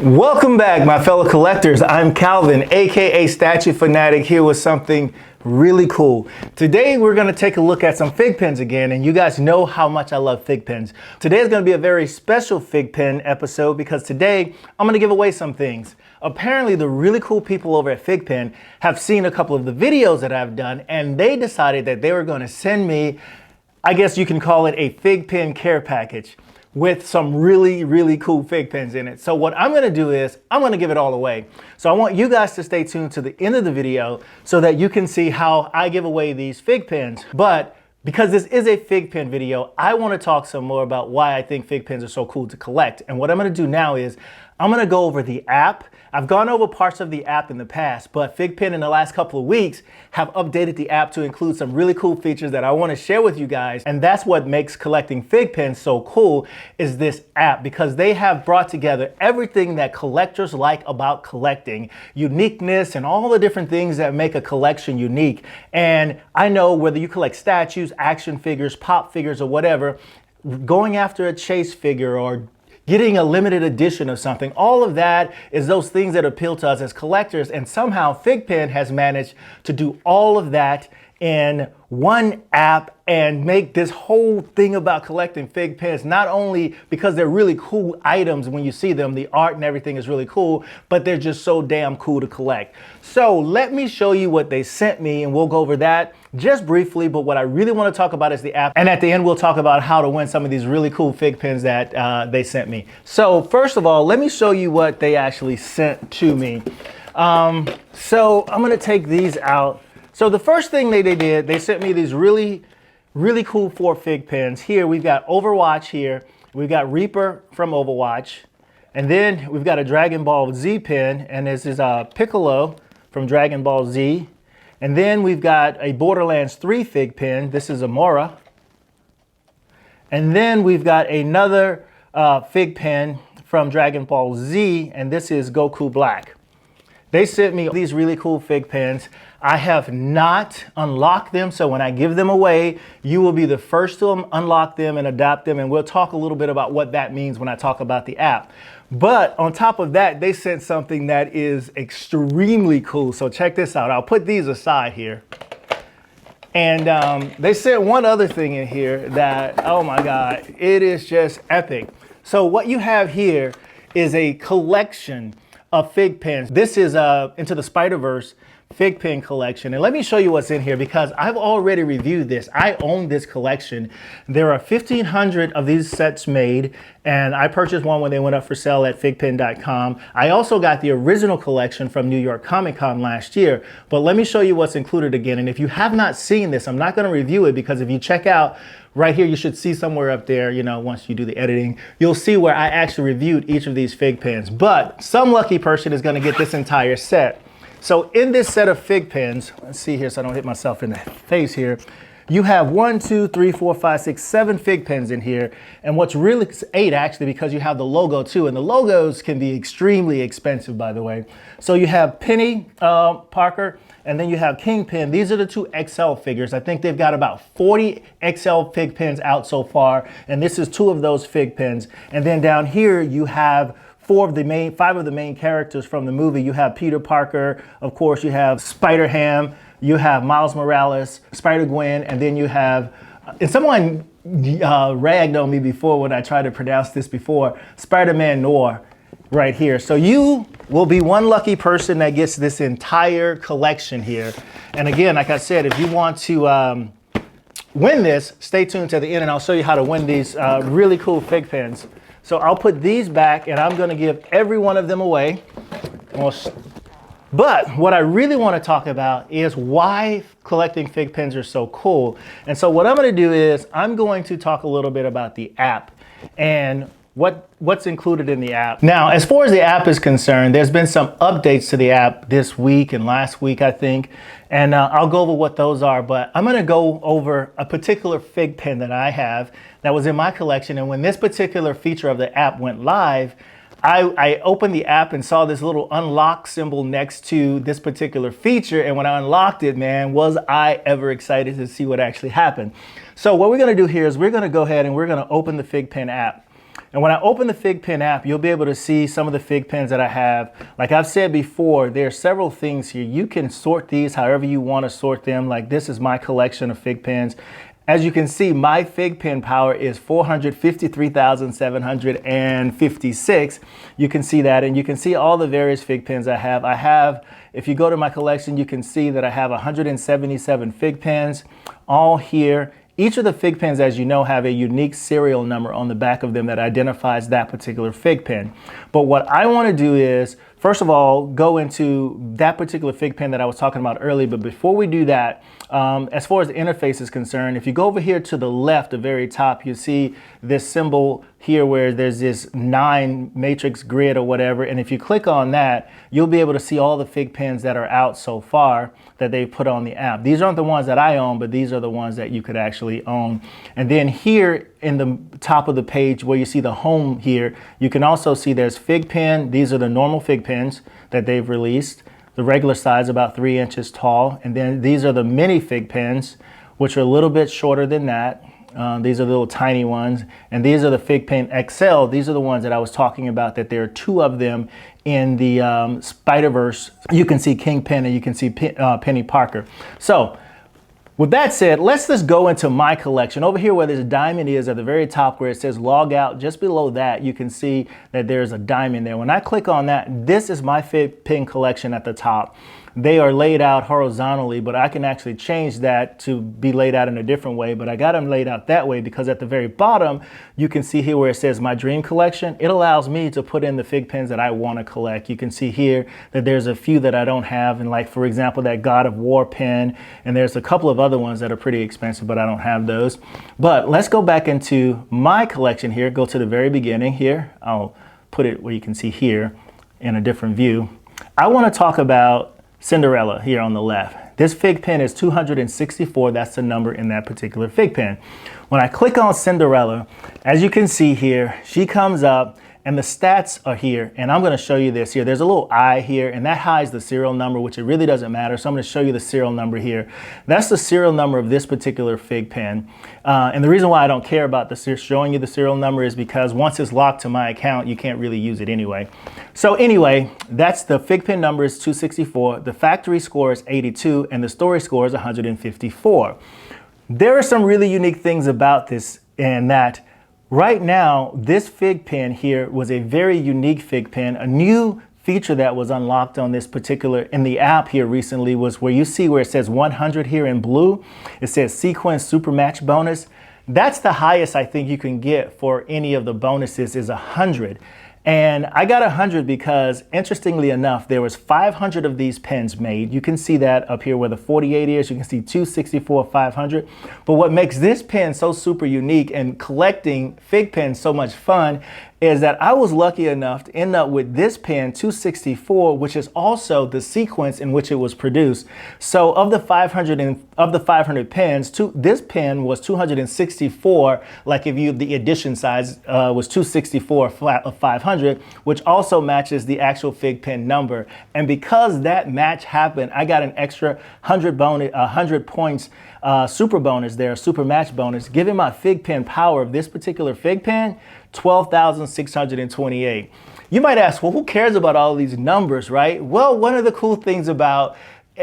Welcome back, my fellow collectors. I'm Calvin, aka Statue Fanatic, here with something really cool. Today we're going to take a look at some fig pens again, and you guys know how much I love fig pens. Today is going to be a very special fig pen episode because today I'm going to give away some things. Apparently the really cool people over at Fig Pen have seen a couple of the videos that I've done, and they decided that they were going to send me, I guess you can call it a fig pen care package, with some really cool fig pens in it. So what I'm gonna do is, I'm gonna give it all away. So I want you guys to stay tuned to the end of the video so that you can see how I give away these fig pens. But because this is a fig pen video, I wanna talk some more about why I think fig pens are so cool to collect. And what I'm gonna do now is, I'm gonna go over the app. I've gone over parts of the app in the past, but Fig Pen in the last couple of weeks have updated the app to include some really cool features that I want to share with you guys. And that's what makes collecting fig pens so cool, is this app, because they have brought together everything that collectors like about collecting, uniqueness and all the different things that make a collection unique. And I know whether you collect statues, action figures, pop figures, or whatever, going after a chase figure or getting a limited edition of something, all of that is those things that appeal to us as collectors, and somehow Fig Pen has managed to do all of that in one app and make this whole thing about collecting fig pens, not only because they're really cool items when you see them, the art and everything is really cool, but they're just so damn cool to collect. So let me show you what they sent me, and we'll go over that just briefly, but what I really want to talk about is the app, and at the end we'll talk about how to win some of these really cool fig pens that they sent me. So first of all, let me show you what they actually sent to me. So I'm going to take these out. So the first thing they did, they sent me these really cool 4 fig pens. Here we've got Overwatch here. We've got Reaper from Overwatch. And then we've got a Dragon Ball Z pen, and this is Piccolo from Dragon Ball Z. And then we've got a Borderlands 3 fig pen. This is Amora. And then we've got another fig pen from Dragon Ball Z, and this is Goku Black. They sent me these really cool fig pens. I have not unlocked them, so when I give them away, you will be the first to unlock them and adopt them, and we'll talk a little bit about what that means when I talk about the app. But on top of that, they sent something that is extremely cool. So check this out. I'll put these aside here. And they sent one other thing in here that, oh my God, it is just epic. So what you have here is a collection of fig pens. This is Into the Spider-Verse fig pen collection, and let me show you what's in here because I've already reviewed this. I own this collection. There are 1,500 of these sets made, and I purchased one when they went up for sale at figpen.com. I also got the original collection from New York Comic Con last year, but let me show you what's included again. And if you have not seen this, I'm not going to review it, because if you check out right here, you should see somewhere up there, you know, once you do the editing, you'll see where I actually reviewed each of these fig pens. But some lucky person is going to get this entire set. So in this set of fig pens, let's see here so I don't hit myself in the face here, you have 1, 2, 3, 4, 5, 6, 7 fig pens in here. And what's really, 8 actually, because you have the logo too, and the logos can be extremely expensive, by the way. So you have Penny Parker, and then you have Kingpin. These are the 2 XL figures. I think they've got about 40 XL fig pens out so far, and this is 2 of those fig pens. And then down here you have 5 of the main characters from the movie. You have Peter Parker, of course, you have Spider-Ham, you have Miles Morales, Spider-Gwen, and then you have, and someone ragged on me before when I tried to pronounce this before, Spider-Man Noir right here. So you will be one lucky person that gets this entire collection here. And again, like I said, if you want to win this, stay tuned to the end and I'll show you how to win these really cool fig pens. So I'll put these back, and I'm going to give every one of them away. But what I really want to talk about is why collecting fig pens are so cool. And so what I'm going to do is I'm going to talk a little bit about the app and what's included in the app. Now, as far as the app is concerned, there's been some updates to the app this week and last week, I think. And I'll go over what those are, but I'm going to go over a particular fig pen that I have that was in my collection. And when this particular feature of the app went live, I opened the app and saw this little unlock symbol next to this particular feature. And when I unlocked it, man, was I ever excited to see what actually happened. So what we're going to do here is we're going to go ahead and we're going to open the Fig Pen app. And when I open the FigPen app, you'll be able to see some of the fig pens that I have. Like I've said before, there are several things here. You can sort these however you want to sort them. Like this is my collection of fig pens. As you can see, my fig pen power is 453,756. You can see that, and you can see all the various fig pens I have. If you go to my collection, you can see that I have 177 fig pens all here. Each of the fig pens, as you know, have a unique serial number on the back of them that identifies that particular fig pen. But what I want to do is, first of all, go into that particular fig pen that I was talking about earlier. But before we do that, as far as the interface is concerned, if you go over here to the left, the very top, you see this symbol here where there's this 9 matrix grid or whatever. And if you click on that, you'll be able to see all the fig pens that are out so far that they put on the app. These aren't the ones that I own, but these are the ones that you could actually own. And then here in the top of the page where you see the home here, you can also see there's fig pen. These are the normal fig pens that they've released. The regular size about 3 inches tall. And then these are the mini fig pens, which are a little bit shorter than that. These are the little tiny ones. And these are the Fig Pen XL. These are the ones that I was talking about, that there are 2 of them in the Spider-Verse. You can see Kingpin and you can see Penny Parker. So with that said, let's just go into my collection. Over here where this diamond is at the very top where it says log out, just below that, you can see that there's a diamond there. When I click on that, this is my Fig Pen collection at the top. They are laid out horizontally, but I can actually change that to be laid out in a different way. But I got them laid out that way because at the very bottom, you can see here where it says my dream collection. It allows me to put in the fig pens that I want to collect. You can see here that there's a few that I don't have. And like, for example, that God of War pen. And there's a couple of other ones that are pretty expensive, but I don't have those. But let's go back into my collection here. Go to the very beginning here. I'll put it where you can see here in a different view. I want to talk about Cinderella here on the left. This fig pen is 264. That's the number in that particular fig pen. When I click on Cinderella, as you can see here, she comes up and the stats are here. And I'm going to show you this here. There's a little I here, and that hides the serial number, which it really doesn't matter. So I'm going to show you the serial number here. That's the serial number of this particular fig pen. And the reason why I don't care about showing you the serial number is because once it's locked to my account, you can't really use it anyway. So anyway, that's the fig pen number is 264. The factory score is 82, and the story score is 154. There are some really unique things about this, and that right now, this fig pen here was a very unique fig pen. A new feature that was unlocked on this particular, in the app here recently, was where you see where it says 100 here in blue. It says Sequence Super Match Bonus. That's the highest I think you can get for any of the bonuses is 100. And I got 100 because, interestingly enough, there was 500 of these pens made. You can see that up here where the 48 is. You can see 264, 500. But what makes this pen so super unique and collecting fig pens so much fun is that I was lucky enough to end up with this pen 264, which is also the sequence in which it was produced. So of the 500 pens, this pen was 264. Like if the edition size was 264 of 500, which also matches the actual fig pen number. And because that match happened, I got an extra 100 points super bonus there, super match bonus, giving my fig pen power of this particular fig pen 12,628. You might ask, well, who cares about all of these numbers, right? Well, one of the cool things about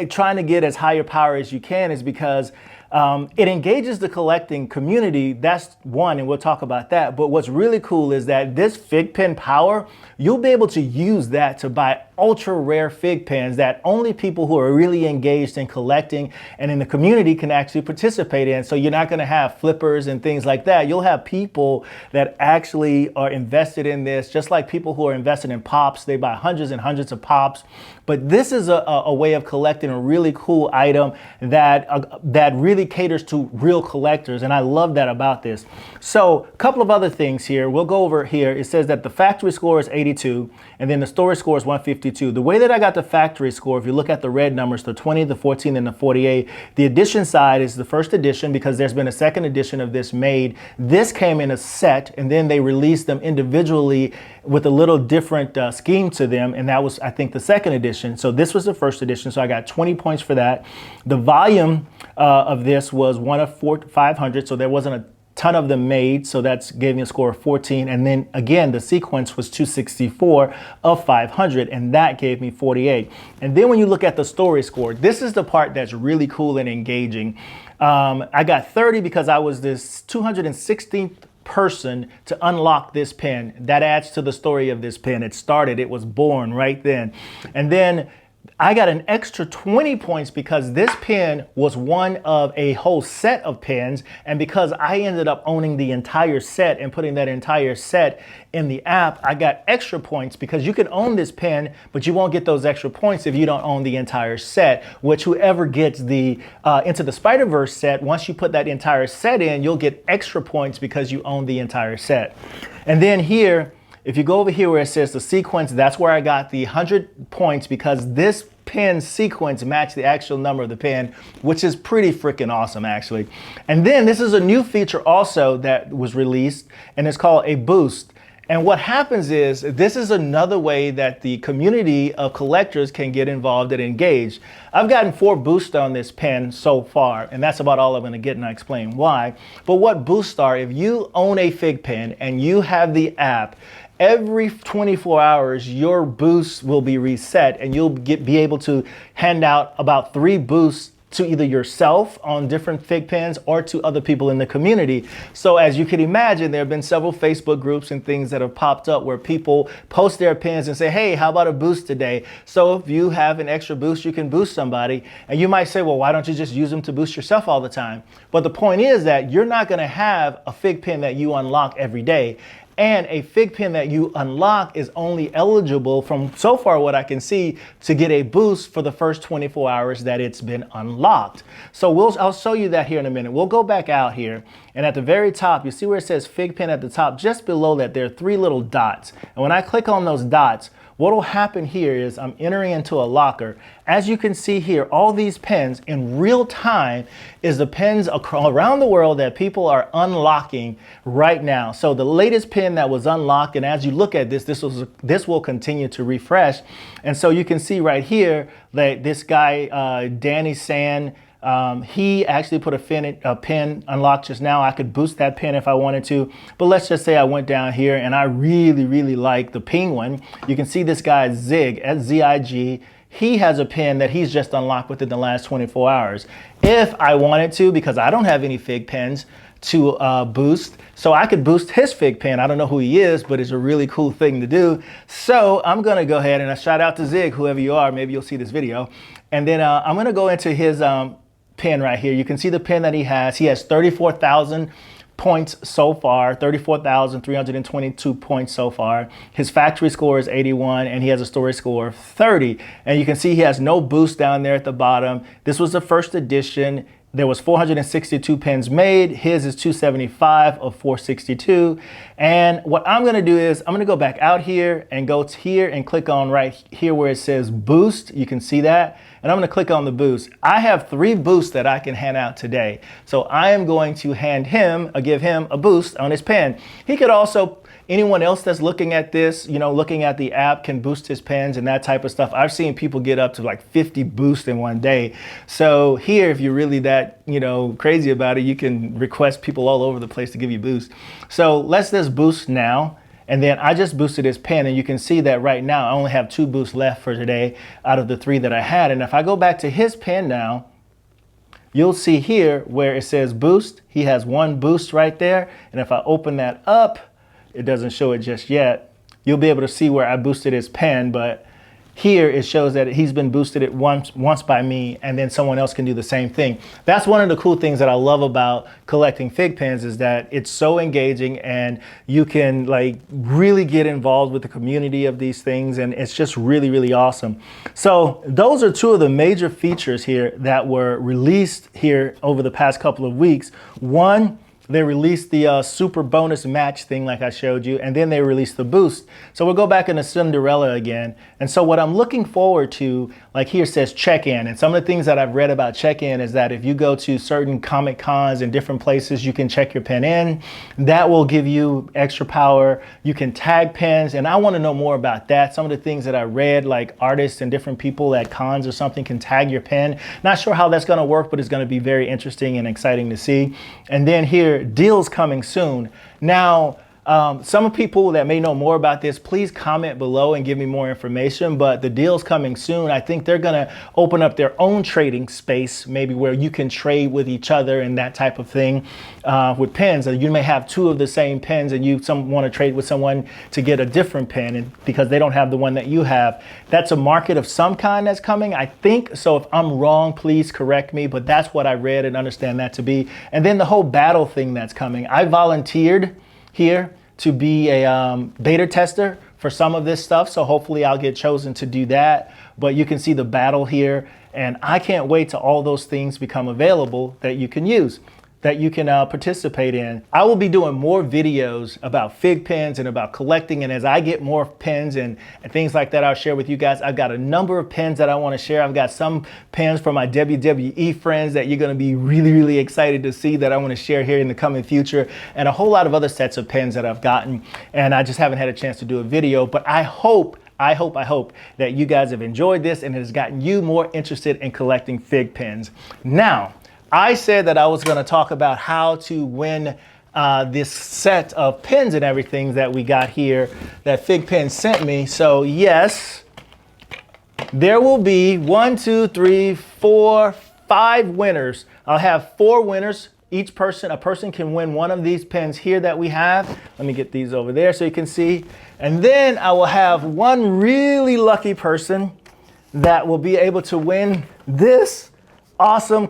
trying to get as higher power as you can is because it engages the collecting community. That's one, and we'll talk about that. But what's really cool is that this fig pen power, you'll be able to use that to buy ultra rare fig pens that only people who are really engaged in collecting and in the community can actually participate in. So you're not going to have flippers and things like that. You'll have people that actually are invested in this, just like people who are invested in pops. They buy hundreds and hundreds of pops. But this is a way of collecting a really cool item that really caters to real collectors. And I love that about this. So a couple of other things here. We'll go over here. It says that the factory score is 82 and then the story score is 152. The way that I got the factory score, if you look at the red numbers, the 20, the 14, and the 48, the edition side is the first edition because there's been a second edition of this made. This came in a set and then they released them individually with a little different scheme to them. And that was, I think, the second edition. So this was the first edition. So I got 20 points for that. The volume of this was 1 of 500. So there wasn't a ton of them made, so that's gave me a score of 14. And then again, the sequence was 264 of 500, and that gave me 48. And then when you look at the story score, this is the part that's really cool and engaging. I got 30 because I was this 216th person to unlock this pen. That adds to the story of this pen. It was born right then. And then I got an extra 20 points because this pen was one of a whole set of pens, and because I ended up owning the entire set and putting that entire set in the app, I got extra points because you can own this pen, but you won't get those extra points if you don't own the entire set, which whoever gets the Into the Spider-Verse set, once you put that entire set in, you'll get extra points because you own the entire set. And then here, if you go over here where it says the sequence, that's where I got the 100 points because this pen sequence matched the actual number of the pen, which is pretty freaking awesome actually. And then this is a new feature also that was released, and it's called a boost. And what happens is, this is another way that the community of collectors can get involved and engaged. I've gotten 4 boosts on this pen so far, and that's about all I'm gonna get, and I'll explain why. But what boosts are, if you own a Fig pen and you have the app, every 24 hours, your boost will be reset, and you'll be able to hand out about 3 boosts to either yourself on different Fig pens or to other people in the community. So as you can imagine, there have been several Facebook groups and things that have popped up where people post their pens and say, hey, how about a boost today? So if you have an extra boost, you can boost somebody. And you might say, well, why don't you just use them to boost yourself all the time? But the point is that you're not gonna have a Fig pen that you unlock every day. And a Fig pen that you unlock is only eligible, from so far what I can see, to get a boost for the first 24 hours that it's been unlocked. So I'll show you that here in a minute. We'll go back out here, and at the very top, you see where it says Fig pen at the top? Just below that, there are 3 little dots. And when I click on those dots, what will happen here is I'm entering into a locker. As you can see here, all these pens in real time is the pens around the world that people are unlocking right now. So the latest pen that was unlocked, and as you look at this, this will continue to refresh. And so you can see right here that this guy, Danny San, he actually put a pen unlocked just now. I could boost that pen if I wanted to, but let's just say I went down here and I really like the Penguin. You can see this guy Zig, Z-I-G. He has a pen that he's just unlocked within the last 24 hours. If I wanted to, because I don't have any Fig pens to boost, so I could boost his Fig pen. I don't know who he is, but it's a really cool thing to do. So I'm gonna go ahead and shout out to Zig, whoever you are, maybe you'll see this video. And then I'm gonna go into his pen right here. You can see the pen that he has. He has 34,000 points so far, 34,322 points so far. His factory score is 81, and he has a story score of 30. And you can see he has no boost down there at the bottom. This was the first edition. There was 462 pens made. His is 275 of 462. And what I'm gonna do is I'm gonna go back out here and go to here and click on right here where it says boost. You can see that. And I'm gonna click on the boost. I have 3 boosts that I can hand out today. So I am going to give him a boost on his pen. He could also, anyone else that's looking at this, looking at the app, can boost his pens and that type of stuff. I've seen people get up to like 50 boosts in one day. So here, if you're really that, crazy about it, you can request people all over the place to give you boosts. So let's just boost now. And then I just boosted his pen, and you can see that right now I only have 2 boosts left for today out of the 3 that I had. And if I go back to his pen now, you'll see here where it says boost, he has 1 boost right there. And if I open that up, it doesn't show it just yet. You'll be able to see where I boosted his pen, but here it shows that he's been boosted it once by me, and then someone else can do the same thing. That's one of the cool things that I love about collecting Fig pens, is that it's so engaging and you can really get involved with the community of these things, and it's just really awesome. So those are 2 of the major features here that were released here over the past couple of weeks. One, they released the super bonus match thing like I showed you, and then they released the boost. So we'll go back into Cinderella again. And so what I'm looking forward to, like here says check-in, and some of the things that I've read about check-in is that if you go to certain Comic Cons and different places, you can check your pen in. That will give you extra power. You can tag pens, and I want to know more about that. Some of the things that I read, like artists and different people at cons or something can tag your pen. Not sure how that's going to work, but it's going to be very interesting and exciting to see. And then here, here, deals coming soon. Now, some people that may know more about this, please comment below and give me more information. But the deal's coming soon. I think they're going to open up their own trading space, maybe where you can trade with each other and that type of thing with pens. You may have two of the same pens and you want to trade with someone to get a different pen and because they don't have the one that you have. That's a market of some kind that's coming, I think. So if I'm wrong, please correct me. But that's what I read and understand that to be. And then the whole battle thing that's coming. I volunteered here to be a beta tester for some of this stuff. So hopefully I'll get chosen to do that. But you can see the battle here. And I can't wait till all those things become available that you can use, that you can participate in. I will be doing more videos about fig pens and about collecting. And as I get more pens and things like that, I'll share with you guys. I've got a number of pens that I want to share. I've got some pens for my WWE friends that you're going to be really, really excited to see that I want to share here in the coming future. And a whole lot of other sets of pens that I've gotten. And I just haven't had a chance to do a video, but I hope that you guys have enjoyed this and it has gotten you more interested in collecting fig pens. Now, I said that I was going to talk about how to win this set of pens and everything that we got here that Fig Pen sent me. So yes, there will be 1, 2, 3, 4, 5 winners. I'll have 4 winners. A person can win one of these pens here that we have. Let me get these over there so you can see. And then I will have one really lucky person that will be able to win this awesome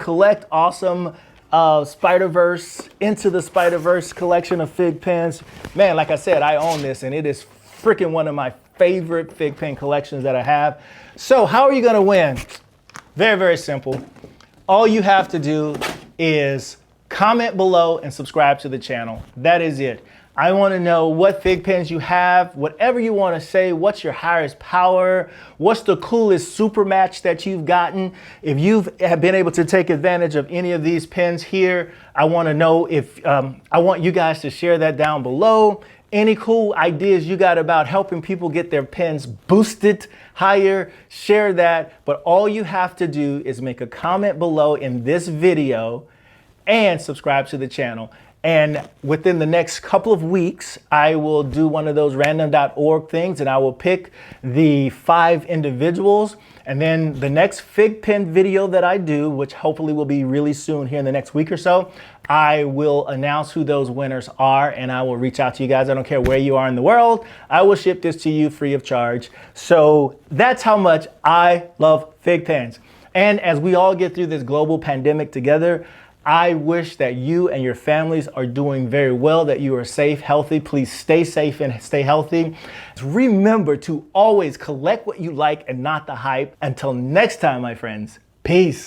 Spider-Verse Into the Spider-Verse collection of fig pens. Man, like I said, I own this and it is freaking one of my favorite fig pen collections that I have. So how are you gonna win? Very, very simple. All you have to do is comment below and subscribe to the channel. That is it. I want to know what fig pens you have, whatever you want to say, what's your highest power, what's the coolest super match that you've gotten. If you've been able to take advantage of any of these pens here, I want to know if, I want you guys to share that down below. Any cool ideas you got about helping people get their pens boosted higher, share that. But all you have to do is make a comment below in this video and subscribe to the channel. And within the next couple of weeks, I will do one of those random.org things and I will pick the 5 individuals. And then the next fig pen video that I do, which hopefully will be really soon here in the next week or so, I will announce who those winners are and I will reach out to you guys. I don't care where you are in the world. I will ship this to you free of charge. So that's how much I love fig pens. And as we all get through this global pandemic together, I wish that you and your families are doing very well, that you are safe, healthy. Please stay safe and stay healthy. Remember to always collect what you like and not the hype. Until next time, my friends, peace.